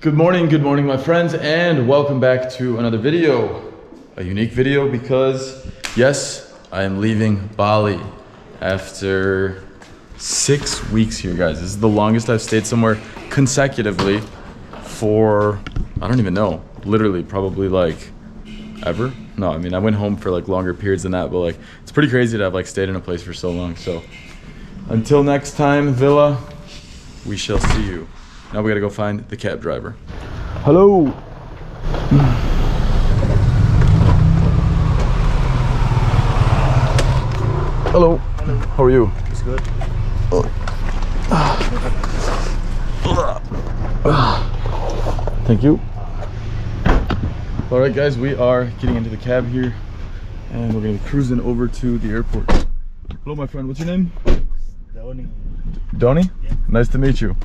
Good morning, my friends, and welcome back to another video. A unique video because, yes, I am leaving Bali after 6 weeks here, guys. This is the longest I've stayed somewhere consecutively for, I don't even know, literally probably like ever. No, I mean, I went home for like longer periods than that, but like, it's pretty crazy to have like stayed in a place for so long. So until next time, Villa, we shall see you. Now we gotta go find the cab driver. Hello. Hello. Hello. How are you? It's good. Thank you. All right, guys, we are getting into the cab here, and we're gonna be cruising over to the airport. Hello, my friend. What's your name? Donnie. Donnie? Yeah. Nice to meet you.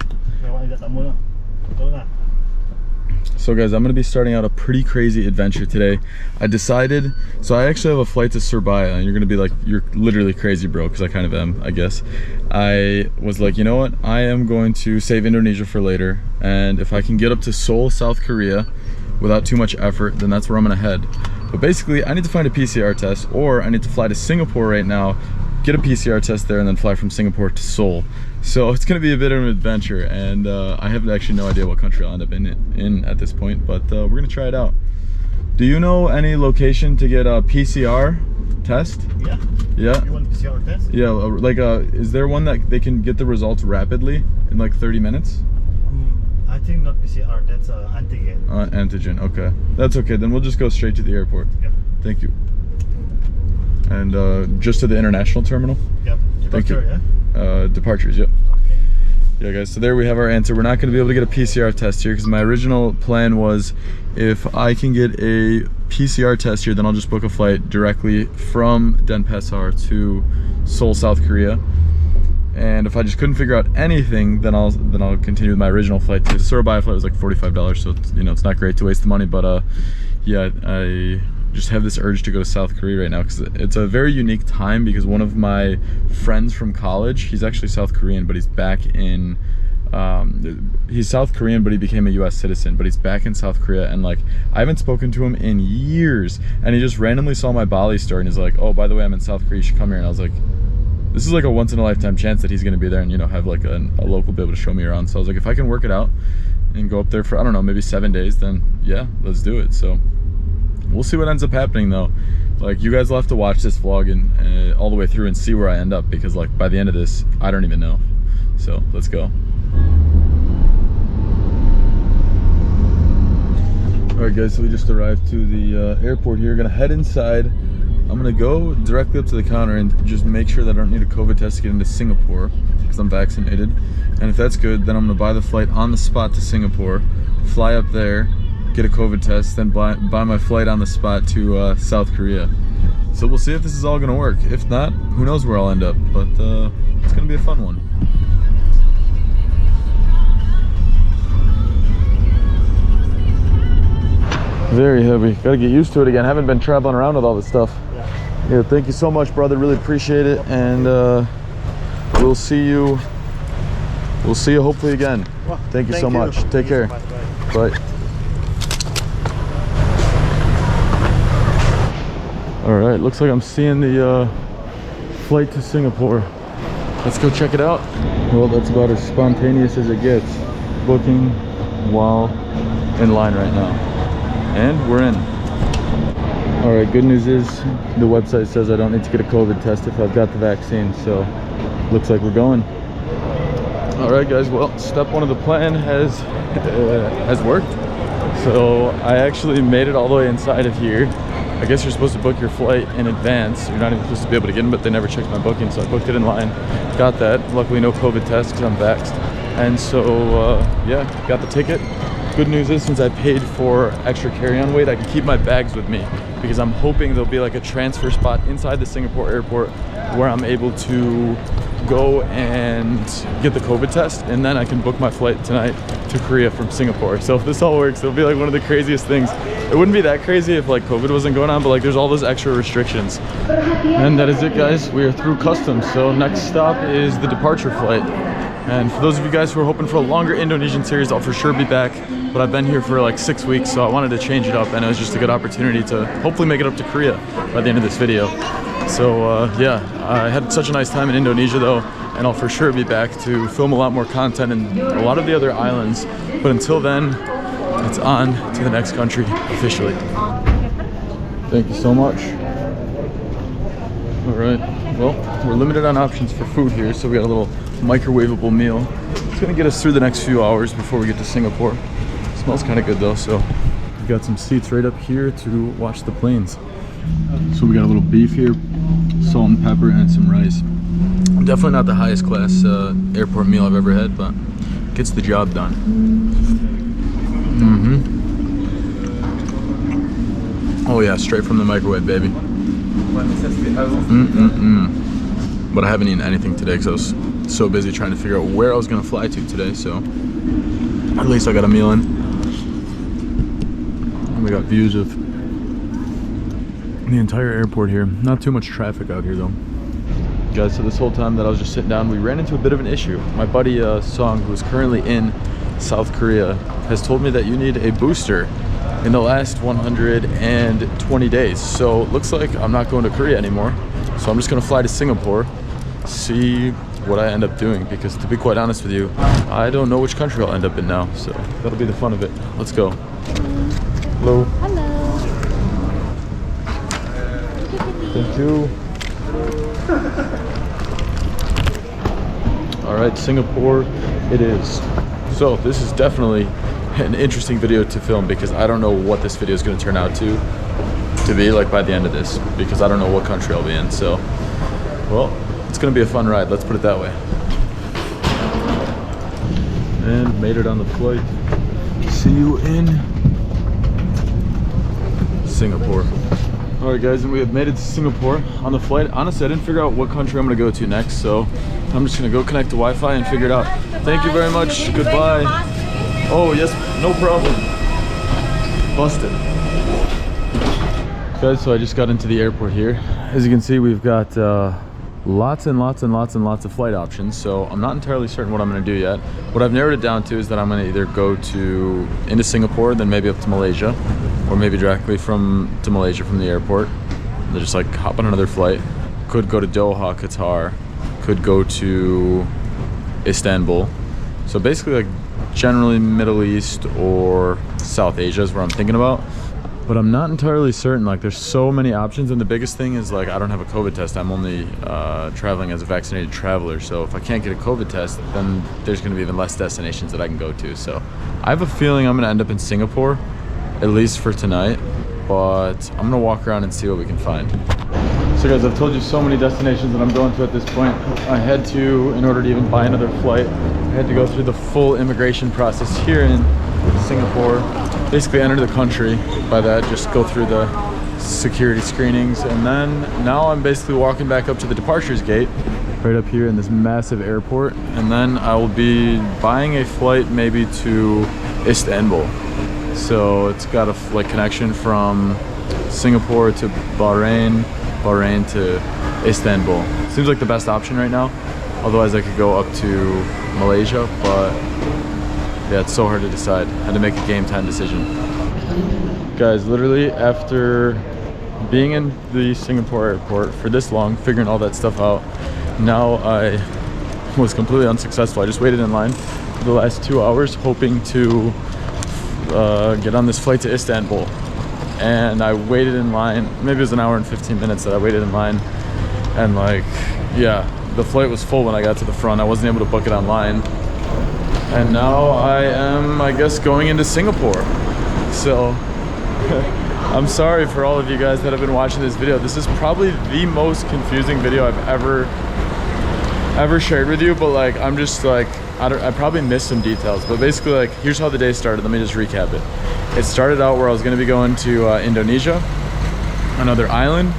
So guys, I'm gonna be starting out a pretty crazy adventure today. I decided, so I actually have a flight to Surabaya, and you're gonna be like, you're literally crazy, bro, because I kind of am, I guess. I was like, you know what? I am going to save Indonesia for later, and if I can get up to Seoul, South Korea, without too much effort, then that's where I'm gonna head. But basically, I need to find a PCR test, or I need to fly to Singapore right now, get a PCR test there, and then fly from Singapore to Seoul. So it's gonna be a bit of an adventure, and I have actually no idea what country I'll end up in at this point, but we're gonna try it out. Do you know any location to get a PCR test? Yeah. Yeah? You want PCR test? Yeah, like is there one that they can get the results rapidly in like 30 minutes? I think not PCR, that's antigen. Antigen, okay. That's okay, then we'll just go straight to the airport. Yep. Thank you. And just to the international terminal? Yep. Thank you. Yeah? Departures, yep. Okay. Yeah, guys, so there we have our answer. We're not going to be able to get a PCR test here because my original plan was if I can get a PCR test here, then I'll just book a flight directly from Denpasar to Seoul, South Korea. And if I just couldn't figure out anything, then I'll continue with my original flight. The Surabaya flight was like $45, so it's, it's not great to waste the money, but yeah, I just have this urge to go to South Korea right now because it's a very unique time, because one of my friends from college, he's actually South Korean, but he's back in he's South Korean, but he became a US citizen, but he's back in South Korea, and like I haven't spoken to him in years, and he just randomly saw my Bali story and he's like, oh, by the way, I'm in South Korea, you should come here. And I was like, this is like a once-in-a-lifetime chance that he's going to be there and have like a local be able to show me around. So I was like, if I can work it out and go up there for, I don't know, maybe 7 days, then yeah, let's do it. So we'll see what ends up happening though. Like, you guys will have to watch this vlog and all the way through and see where I end up, because like by the end of this, I don't even know. So let's go. All right, guys, so we just arrived to the airport here. Gonna head inside. I'm gonna go directly up to the counter and just make sure that I don't need a COVID test to get into Singapore because I'm vaccinated. And if that's good, then I'm gonna buy the flight on the spot to Singapore, fly up there, get a COVID test, then buy my flight on the spot to South Korea. So we'll see if this is all gonna work. If not, who knows where I'll end up, but it's gonna be a fun one. Very heavy. Gotta get used to it again. Haven't been traveling around with all this stuff. Yeah, thank you so much, brother. Really appreciate it, and we'll see you hopefully again. Well, thank you so much. Take care. Bye. All right, looks like I'm seeing the flight to Singapore. Let's go check it out. Well, that's about as spontaneous as it gets. Booking while in line right now. And we're in. All right, good news is the website says I don't need to get a COVID test if I've got the vaccine, so looks like we're going. All right, guys, well, step one of the plan has worked. So I actually made it all the way inside of here. I guess you're supposed to book your flight in advance. You're not even supposed to be able to get in, but they never checked my booking, so I booked it in line. Got that. Luckily, no COVID test because I'm vaxxed. And so, yeah, got the ticket. Good news is, since I paid for extra carry-on weight, I can keep my bags with me, because I'm hoping there'll be like a transfer spot inside the Singapore airport where I'm able to go and get the COVID test, and then I can book my flight tonight to Korea from Singapore. So if this all works, it'll be like one of the craziest things. It wouldn't be that crazy if like COVID wasn't going on, but like there's all those extra restrictions. And that is it, guys. We are through customs, so next stop is the departure flight. And for those of you guys who are hoping for a longer Indonesian series, I'll for sure be back. But I've been here for like 6 weeks, so I wanted to change it up, and it was just a good opportunity to hopefully make it up to Korea by the end of this video. So yeah, I had such a nice time in Indonesia though, and I'll for sure be back to film a lot more content in a lot of the other islands. But until then, it's on to the next country officially. Thank you so much. All right, well, we're limited on options for food here, so we got a little microwavable meal. It's gonna get us through the next few hours before we get to Singapore. Smells kind of good though, so we've got some seats right up here to watch the planes. So we got a little beef here, salt and pepper, and some rice. Definitely not the highest class airport meal I've ever had, but gets the job done. Oh yeah, straight from the microwave, baby. But I haven't eaten anything today because I was so busy trying to figure out where I was gonna fly to today, so at least I got a meal in. And we got views of the entire airport here. Not too much traffic out here though. Guys, so this whole time that I was just sitting down, we ran into a bit of an issue. My buddy Song, who is currently in South Korea, has told me that you need a booster in the last 120 days. So it looks like I'm not going to Korea anymore. So I'm just gonna fly to Singapore, see what I end up doing, because to be quite honest with you, I don't know which country I'll end up in now. So that'll be the fun of it. Let's go. Hello. Hello. Thank you. All right, Singapore it is. So this is definitely an interesting video to film, because I don't know what this video is going to turn out to be like by the end of this, because I don't know what country I'll be in. So, well, it's going to be a fun ride, let's put it that way. And made it on the flight. See you in Singapore. All right guys, and we have made it to Singapore on the flight. Honestly, I didn't figure out what country I'm gonna go to next, so I'm just gonna go connect to Wi-Fi and figure it out. Thank you very much, goodbye. Oh yes, no problem. Busted. Guys, so I just got into the airport here. As you can see, we've got lots and lots of flight options, so I'm not entirely certain what I'm gonna do yet. What I've narrowed it down to is that I'm gonna either go into Singapore, then maybe up to Malaysia, or maybe directly to Malaysia from the airport. They're just like hop on another flight. Could go to Doha, Qatar. Could go to Istanbul. So basically like generally Middle East or South Asia is where I'm thinking about. But I'm not entirely certain. Like there's so many options, and the biggest thing is like I don't have a COVID test. I'm only traveling as a vaccinated traveler. So if I can't get a COVID test, then there's gonna be even less destinations that I can go to. So I have a feeling I'm gonna end up in Singapore, at least for tonight, but I'm gonna walk around and see what we can find. So guys, I've told you so many destinations that I'm going to at this point. I had to, in order to even buy another flight, I had to go through the full immigration process here in Singapore. Basically enter the country. By that, just go through the security screenings, and then now I'm basically walking back up to the departures gate right up here in this massive airport, and then I will be buying a flight maybe to Istanbul. So it's got a connection from Singapore to Bahrain to Istanbul. Seems like the best option right now. Otherwise I could go up to Malaysia, but yeah, it's so hard to decide. I had to make a game time decision. Guys, literally after being in the Singapore airport for this long, figuring all that stuff out, now I was completely unsuccessful. I just waited in line for the last 2 hours hoping to get on this flight to Istanbul, and I waited in line. Maybe it was an hour and 15 minutes that I waited in line, and like, yeah, the flight was full when I got to the front. I wasn't able to book it online, and now I am, I guess, going into Singapore. So I'm sorry for all of you guys that have been watching this video. This is probably the most confusing video I've ever shared with you, but like I'm just like I probably missed some details, but basically like here's how the day started. Let me just recap it. It started out where I was going to be going to Indonesia, another island.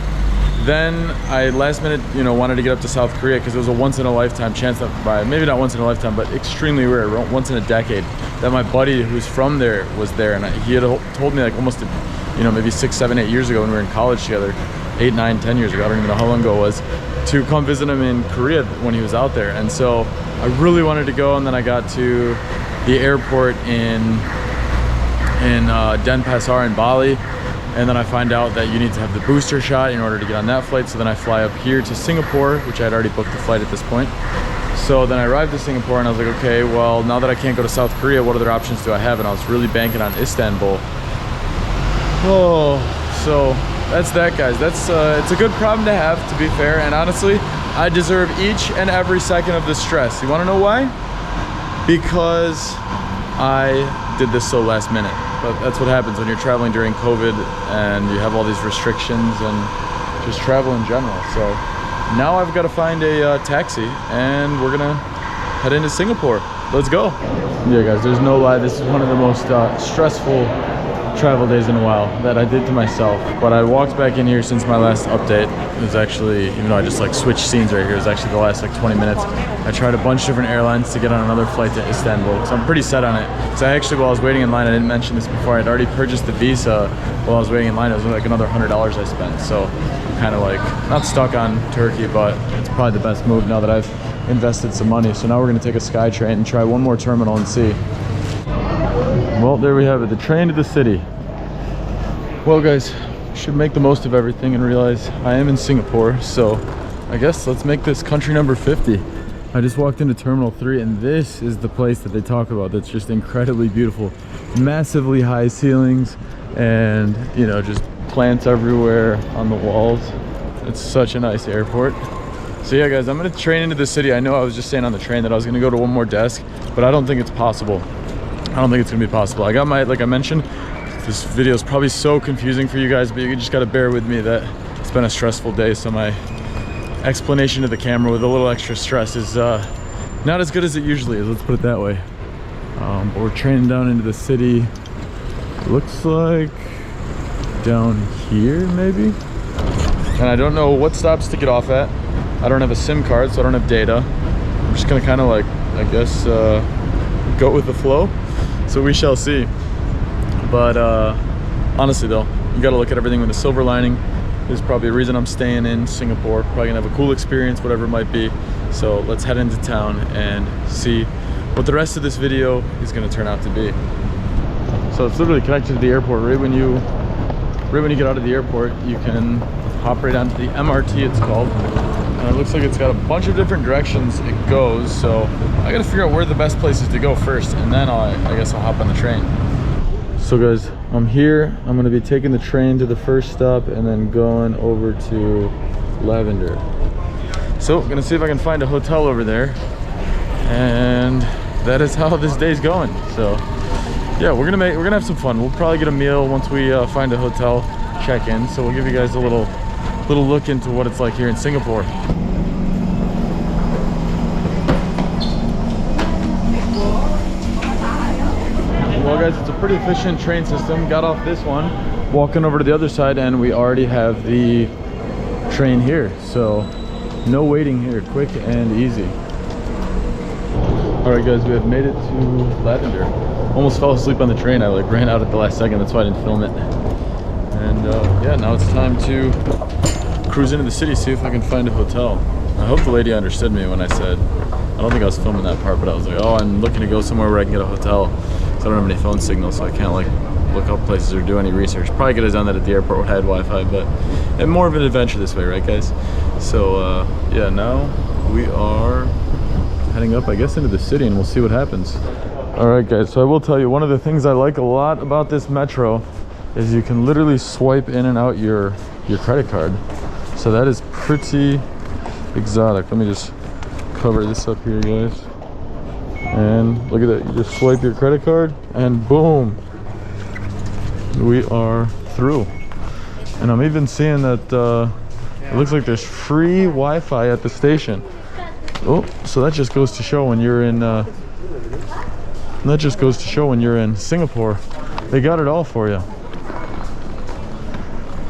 Then I last minute, you know, wanted to get up to South Korea because it was a once in a lifetime chance that, maybe not once in a lifetime, but extremely rare, once in a decade, that my buddy who's from there was there, and he had told me like almost, you know, maybe 6, 7, 8 years ago when we were in college together, 8, 9, 10 years ago. I don't even know how long ago it was. to come visit him in Korea when he was out there. And so I really wanted to go, and then I got to the airport in Denpasar in Bali, and then I find out that you need to have the booster shot in order to get on that flight. So then I fly up here to Singapore, which I had already booked the flight at this point. So then I arrived to Singapore and I was like, okay, well, now that I can't go to South Korea, what other options do I have? And I was really banking on Istanbul. Oh, so that's that, guys. That's it's a good problem to have, to be fair. And honestly, I deserve each and every second of the stress. You want to know why? Because I did this so last minute. But that's what happens when you're traveling during COVID and you have all these restrictions and just travel in general. So now I've got to find a taxi, and we're gonna head into Singapore. Let's go. Yeah, guys, there's no lie. This is one of the most stressful travel days in a while that I did to myself. But I walked back in here since my last update. It was actually, even though I just like switched scenes right here, it was actually the last like 20 minutes. I tried a bunch of different airlines to get on another flight to Istanbul, because I'm pretty set on it. Because I actually, while I was waiting in line, I didn't mention this before, I'd already purchased the visa while I was waiting in line. It was like another $100 I spent. So I'm kind of like, not stuck on Turkey, but it's probably the best move now that I've invested some money. So now we're gonna take a SkyTrain and try one more terminal and see. Well, there we have it, the train to the city. Well, guys, should make the most of everything and realize I am in Singapore, so I guess let's make this country number 50. I just walked into Terminal 3, and this is the place that they talk about that's just incredibly beautiful. Massively high ceilings and, you know, just plants everywhere on the walls. It's such a nice airport. So yeah, guys, I'm gonna train into the city. I know I was just saying on the train that I was gonna go to one more desk, but I don't think it's possible. I don't think it's gonna be possible. I got my, like I mentioned, this video is probably so confusing for you guys, but you just gotta bear with me that it's been a stressful day, so my explanation to the camera with a little extra stress is not as good as it usually is, let's put it that way. But we're training down into the city. Looks like down here, maybe? And I don't know what stops to get off at. I don't have a SIM card, so I don't have data. I'm just gonna kind of like, I guess, go with the flow. So we shall see. But honestly though, you gotta look at everything with a silver lining. There's probably a reason I'm staying in Singapore. Probably gonna have a cool experience, whatever it might be. So let's head into town and see what the rest of this video is gonna turn out to be. So it's literally connected to the airport. Right when you get out of the airport, you can hop right onto the MRT, it's called. And it looks like it's got a bunch of different directions it goes. So I gotta figure out where the best place is to go first, and then I guess I'll hop on the train. So guys, I'm here. I'm gonna be taking the train to the first stop and then going over to Lavender. So I'm gonna see if I can find a hotel over there, and that is how this day's going. So yeah, we're gonna have some fun. We'll probably get a meal once we find a hotel check-in. So we'll give you guys a little look into what it's like here in Singapore. Well guys, it's a pretty efficient train system. Got off this one, walking over to the other side, and we already have the train here. So no waiting here, quick and easy. All right guys, we have made it to Lavender. Almost fell asleep on the train. I like ran out at the last second, that's why I didn't film it. And yeah, now it's time to cruise into the city, see if I can find a hotel. I hope the lady understood me when I said, I don't think I was filming that part, but I was like, oh, I'm looking to go somewhere where I can get a hotel. So I don't have any phone signal, so I can't like look up places or do any research. Probably could have done that at the airport when I had Wi-Fi, but and more of an adventure this way, right guys? So yeah, now we are heading up, I guess, into the city, and we'll see what happens. All right guys, so I will tell you, one of the things I like a lot about this metro is you can literally swipe in and out your credit card. So that is pretty exotic. Let me just cover this up here, guys. And look at that, you just swipe your credit card and boom, we are through. And I'm even seeing that it looks like there's free Wi-Fi at the station. Oh, so that just goes to show when you're in Singapore, they got it all for you.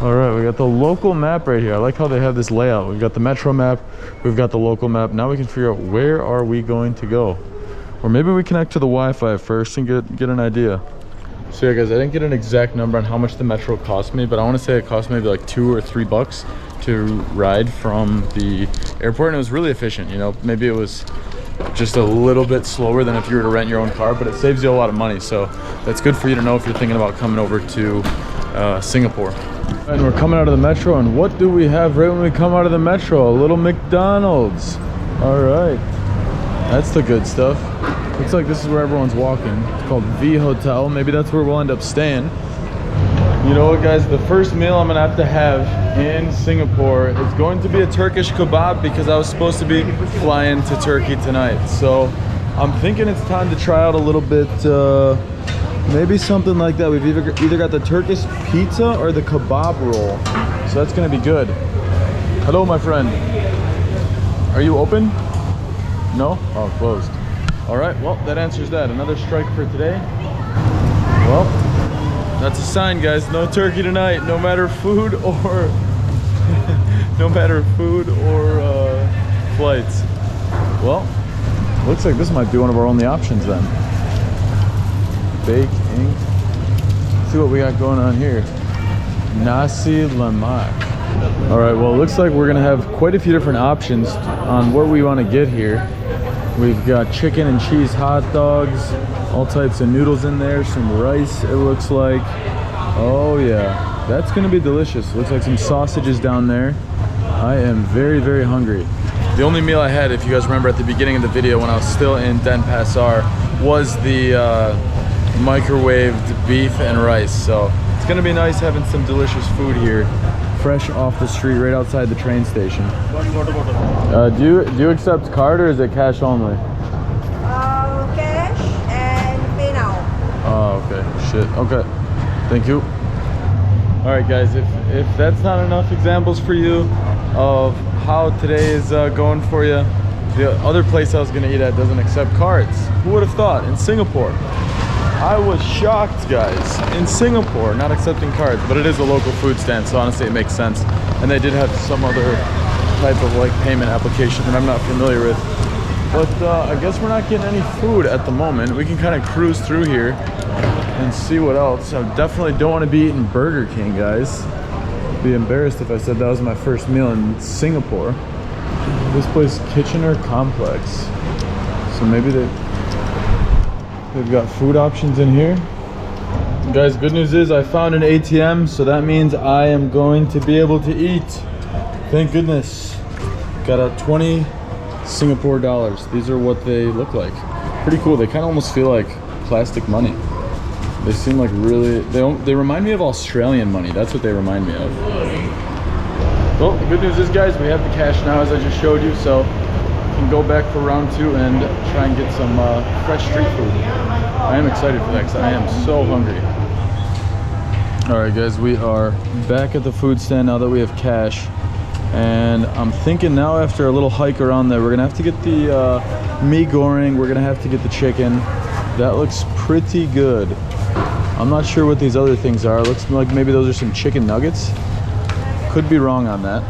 All right, we got the local map right here. I like how they have this layout. We've got the metro map, we've got the local map. Now we can figure out where are we going to go. Or maybe we connect to the Wi-Fi first and get an idea. So yeah guys, I didn't get an exact number on how much the metro cost me, but I want to say it cost maybe like $2 or $3 to ride from the airport, and it was really efficient. You know, maybe it was just a little bit slower than if you were to rent your own car, but it saves you a lot of money. So that's good for you to know if you're thinking about coming over to Singapore. And we're coming out of the metro, and what do we have right when we come out of the metro? A little McDonald's. All right, that's the good stuff. Looks like this is where everyone's walking. It's called V Hotel. Maybe that's where we'll end up staying. You know what guys, the first meal I'm gonna have in Singapore is going to be a Turkish kebab, because I was supposed to be flying to Turkey tonight. So I'm thinking it's time to try out a little bit, maybe something like that. We've either got the Turkish pizza or the kebab roll. So that's gonna be good. Hello, my friend. Are you open? No? Oh, closed. All right, well, that answers that. Another strike for today. Well, that's a sign, guys. No turkey tonight, no matter food or flights. Well, looks like this might be one of our only options then. Baking. Let's see what we got going on here. Nasi lemak. All right, well, it looks like we're gonna have quite a few different options on what we want to get here. We've got chicken and cheese hot dogs, all types of noodles in there, some rice it looks like. Oh yeah, that's gonna be delicious. Looks like some sausages down there. I am very, very hungry. The only meal I had, if you guys remember at the beginning of the video when I was still in Denpasar, was the microwaved beef and rice. So it's gonna be nice having some delicious food here, fresh off the street right outside the train station. Do you accept card or is it cash only? Cash and pay now. Oh, okay. Shit. Okay. Thank you. All right, guys. If that's not enough examples for you of how today is going for you, the other place I was gonna eat at doesn't accept cards. Who would have thought? In Singapore. I was shocked, guys. In Singapore, not accepting cards, but it is a local food stand, so honestly it makes sense. And they did have some other type of like payment application that I'm not familiar with. But I guess we're not getting any food at the moment. We can kind of cruise through here and see what else. I definitely don't want to be eating Burger King, guys. I'd be embarrassed if I said that was my first meal in Singapore. This place, Kitchener Complex. So maybe they've got food options in here. Guys, good news is I found an ATM, so that means I am going to be able to eat. Thank goodness. Got a 20 Singapore dollars. These are what they look like. Pretty cool. They kind of almost feel like plastic money. They seem like really, they remind me of Australian money. That's what they remind me of. Well, the good news is, guys, we have the cash now, as I just showed you, so we can go back for round 2 and try and get some fresh street food. I am excited for that because I am so hungry. All right, guys, we are back at the food stand now that we have cash. And I'm thinking now, after a little hike around there, we're gonna have to get the mee goreng. We're gonna have to get the chicken. That looks pretty good. I'm not sure what these other things are. It looks like maybe those are some chicken nuggets. Could be wrong on that.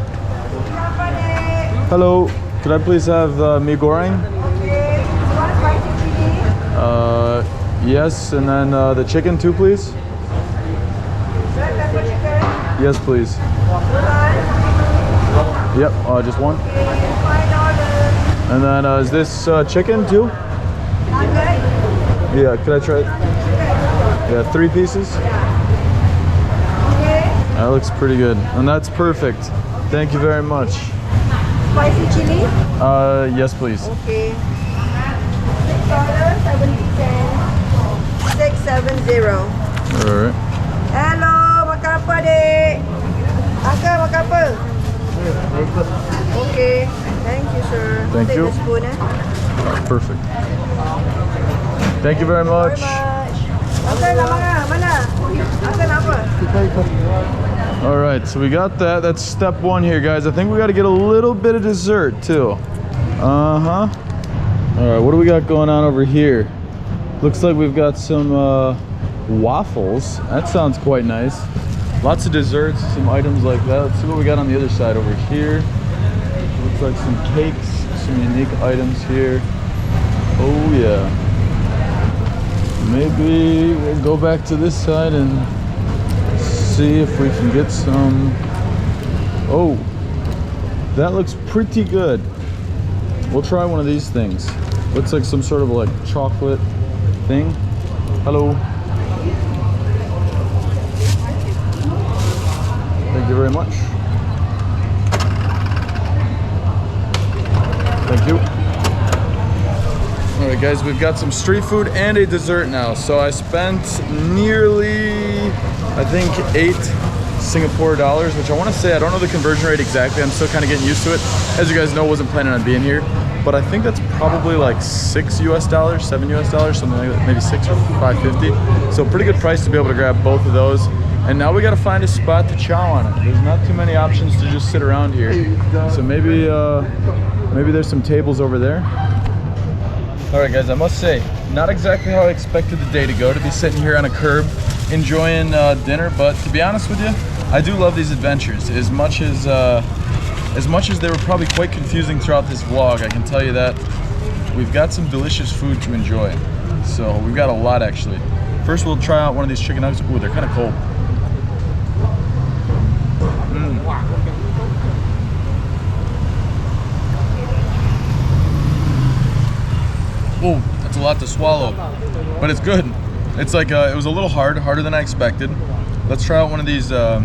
Hello, could I please have mee goreng? Yes, and then the chicken too, please. Yes, please. Yep, just one. And then is this chicken too? Yeah, could I try it? Yeah, 3 pieces. That looks pretty good, and that's perfect. Thank you very much. Spicy chili? Yes, please. Okay. $6.70. 670. All right. Hello, makan apa, Dek? Uncle, makan apa? Okay. Thank you, sir. Thank Take you. the spoon, Perfect. Thank you very much. Uncle, nak makan? Mana? Uncle, nak apa? All right, so we got that. That's step 1 here, guys. I think we got to get a little bit of dessert too. All right, what do we got going on over here? Looks like we've got some waffles. That sounds quite nice. Lots of desserts, some items like that. Let's see what we got on the other side over here. Looks like some cakes, some unique items here. Oh yeah. maybe we'll go back to this side and see if we can get some. Oh, that looks pretty good. We'll try one of these things. Looks like some sort of like chocolate thing. Hello. Thank you very much. Thank you. All right, guys, we've got some street food and a dessert now. So I spent nearly, I think, 8 Singapore dollars, which I want to say, I don't know the conversion rate exactly. I'm still kind of getting used to it. As you guys know, wasn't planning on being here, but I think that's probably like $6 US, $7 US, something like that, maybe 6 or 5.50. So pretty good price to be able to grab both of those. And now we got to find a spot to chow on it. There's not too many options to just sit around here. So maybe there's some tables over there. All right, guys, I must say, not exactly how I expected the day to go, to be sitting here on a curb enjoying dinner. But to be honest with you, I do love these adventures. As much as they were probably quite confusing throughout this vlog, I can tell you that we've got some delicious food to enjoy. So we've got a lot, actually. First, we'll try out one of these chicken nuggets. Ooh, they're kind of cold. Oh, that's a lot to swallow, but it's good. It's like, it was a little harder than I expected. Let's try out one of these, I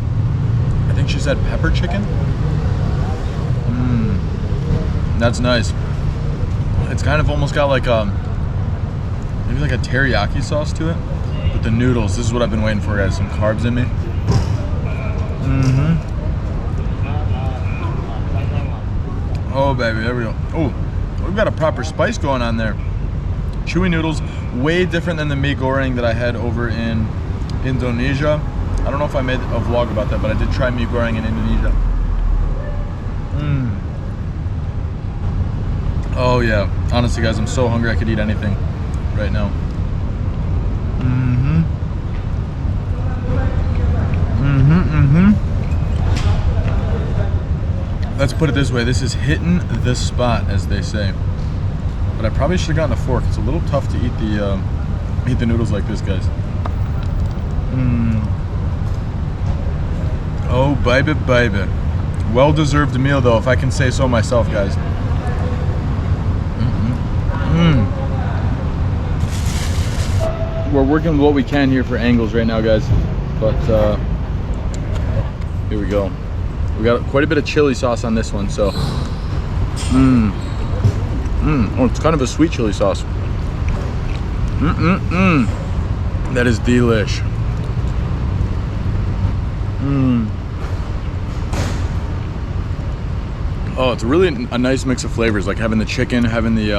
think she said pepper chicken. That's nice. It's kind of almost got like maybe like a teriyaki sauce to it. But the noodles, this is what I've been waiting for, guys. Some carbs in me. Oh, baby, there we go. Oh, we've got a proper spice going on there. Chewy noodles, way different than the mee goreng that I had over in Indonesia. I don't know if I made a vlog about that, but I did try mee goreng in Indonesia. Oh yeah, honestly, guys, I'm so hungry I could eat anything right now. Let's put it this way, this is hitting the spot, as they say. But I probably should have gotten a fork. It's a little tough to eat the noodles like this, guys. Oh, baby, baby. Well-deserved meal, though, if I can say so myself, guys. We're working with what we can here for angles right now, guys. But here we go. We got quite a bit of chili sauce on this one, so. Oh, it's kind of a sweet chili sauce. That is delish. Oh, it's really a nice mix of flavors, like having the chicken, having the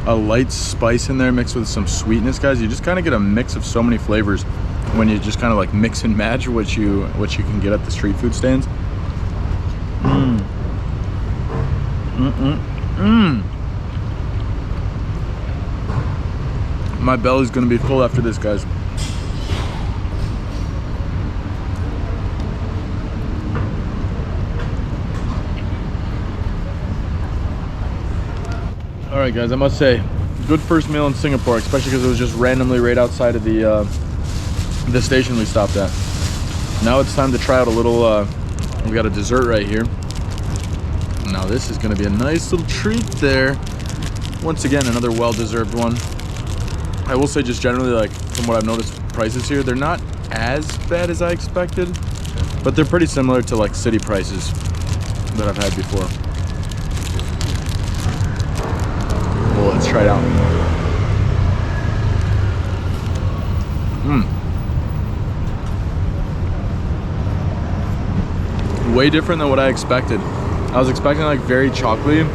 a light spice in there mixed with some sweetness, guys. You just kind of get a mix of so many flavors when you just kind of like mix and match what you can get at the street food stands. My belly's gonna be full after this, guys. All right, guys, I must say, good first meal in Singapore, especially because it was just randomly right outside of the station we stopped at. Now it's time to try out a little, we got a dessert right here. Now this is gonna be a nice little treat there. Once again, another well-deserved one. I will say, just generally, like, from what I've noticed, prices here, they're not as bad as I expected, but they're pretty similar to like city prices that I've had before. Well, let's try it out. Way different than what I expected. I was expecting like very chocolatey,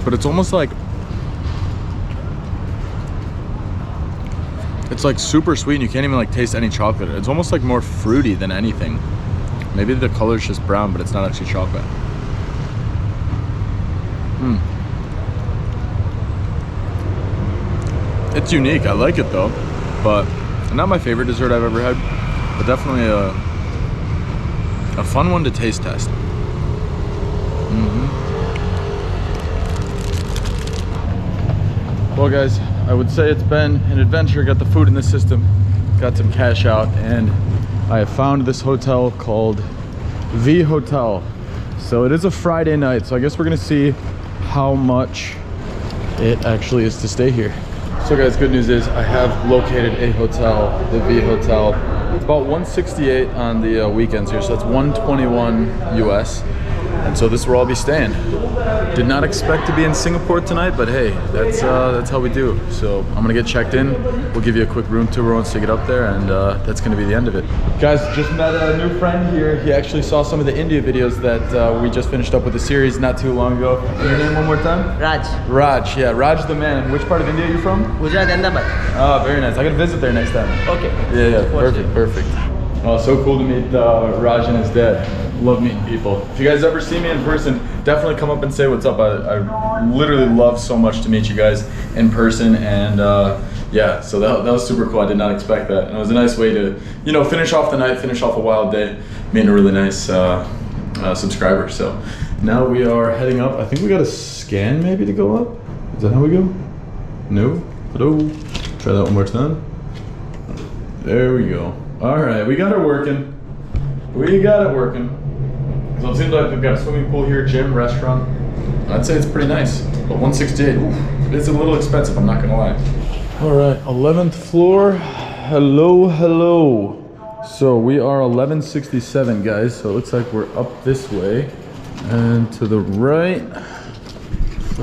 but it's almost like, it's like super sweet and you can't even like taste any chocolate. It's almost like more fruity than anything. Maybe the color's just brown, but it's not actually chocolate. It's unique, I like it though, but not my favorite dessert I've ever had, but definitely a fun one to taste test. Well, guys, I would say it's been an adventure. Got the food in the system, got some cash out, and I have found this hotel called The Hotel. So it is a Friday night, so I guess we're gonna see how much it actually is to stay here. So guys, good news is I have located a hotel, the V Hotel. It's about 168 on the weekends here, so that's 121 US. And so this is where I'll be staying. Did not expect to be in Singapore tonight, but hey, that's how we do. So I'm gonna get checked in. We'll give you a quick room tour once you get up there, and that's gonna be the end of it. Guys, just met a new friend here. He actually saw some of the India videos that we just finished up with the series not too long ago. Your name one more time? Raj. Raj, yeah, Raj the man. Which part of India are you from? Gujarat, Ahmedabad. Oh, very nice. I gotta visit there next time. Okay. Yeah, perfect. Oh, so cool to meet Raj and his dad. Love meeting people. If you guys ever see me in person, definitely come up and say what's up. I literally love so much to meet you guys in person, and yeah, so that was super cool. I did not expect that, and it was a nice way to, you know, finish off the night, finish off a wild day, meeting a really nice subscriber. So now we are heading up. I think we got a scan maybe to go up. Is that how we go? No? Hello? Try that one more time. There we go. All right, we got it working. We got it working. So it seems like we've got a swimming pool here, gym, restaurant. I'd say it's pretty nice, but 168, oof, it's a little expensive, I'm not gonna lie. All right, 11th floor. Hello. So we are 1167, guys. So it looks like we're up this way and to the right.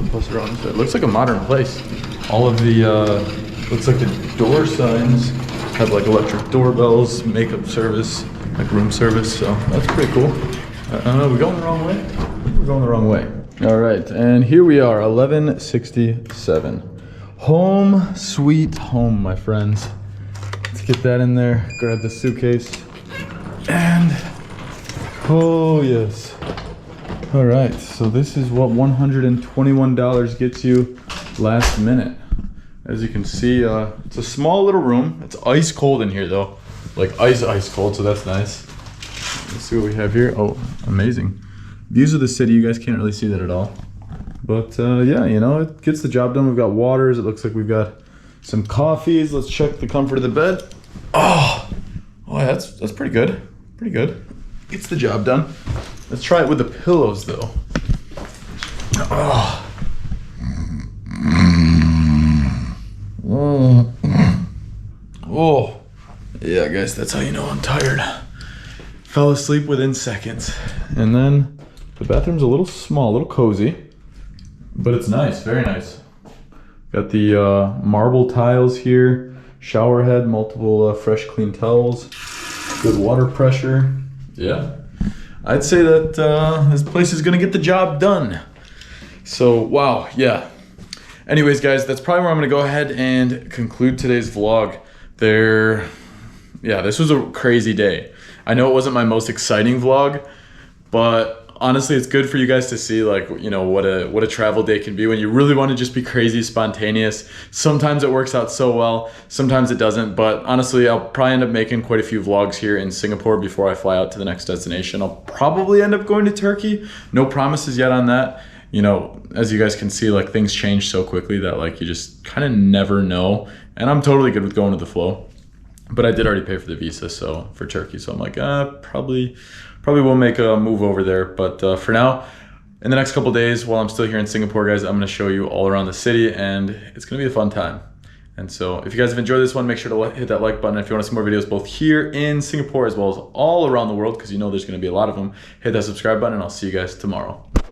Plus around this way. It looks like a modern place. All of the, looks like the door signs have like electric doorbells, makeup service, like room service. So that's pretty cool. We're going the wrong way? We're going the wrong way. All right, and here we are, 1167. Home sweet home, my friends. Let's get that in there, grab the suitcase, and oh yes. All right, so this is what $121 gets you last minute. As you can see, it's a small little room. It's ice cold in here though, like ice cold, so that's nice. Let's see what we have here. Oh, amazing. Views of the city, you guys can't really see that at all. But yeah, you know, it gets the job done. We've got waters. It looks like we've got some coffees. Let's check the comfort of the bed. Oh, that's pretty good. Pretty good. Gets the job done. Let's try it with the pillows though. Oh. Oh. Yeah, guys, that's how you know I'm tired. Fell asleep within seconds. And then the bathroom's a little small, a little cozy, but it's nice, very nice. Got the marble tiles here, shower head, multiple fresh clean towels, good water pressure. Yeah, I'd say that this place is gonna get the job done. So, wow, yeah. Anyways, guys, that's probably where I'm gonna go ahead and conclude today's vlog. Yeah, this was a crazy day. I know it wasn't my most exciting vlog, but honestly, it's good for you guys to see, like, you know, what a travel day can be when you really want to just be crazy spontaneous. Sometimes it works out so well, sometimes it doesn't, but honestly, I'll probably end up making quite a few vlogs here in Singapore before I fly out to the next destination. I'll probably end up going to Turkey. No promises yet on that. You know, as you guys can see, like, things change so quickly that, like, you just kind of never know. And I'm totally good with going with the flow. But I did already pay for the visa, so for Turkey. So I'm like, probably will make a move over there. But for now, in the next couple days, while I'm still here in Singapore, guys, I'm gonna show you all around the city, and it's gonna be a fun time. And so if you guys have enjoyed this one, make sure to hit that like button. If you want to see more videos both here in Singapore as well as all around the world, because you know there's gonna be a lot of them, hit that subscribe button, and I'll see you guys tomorrow.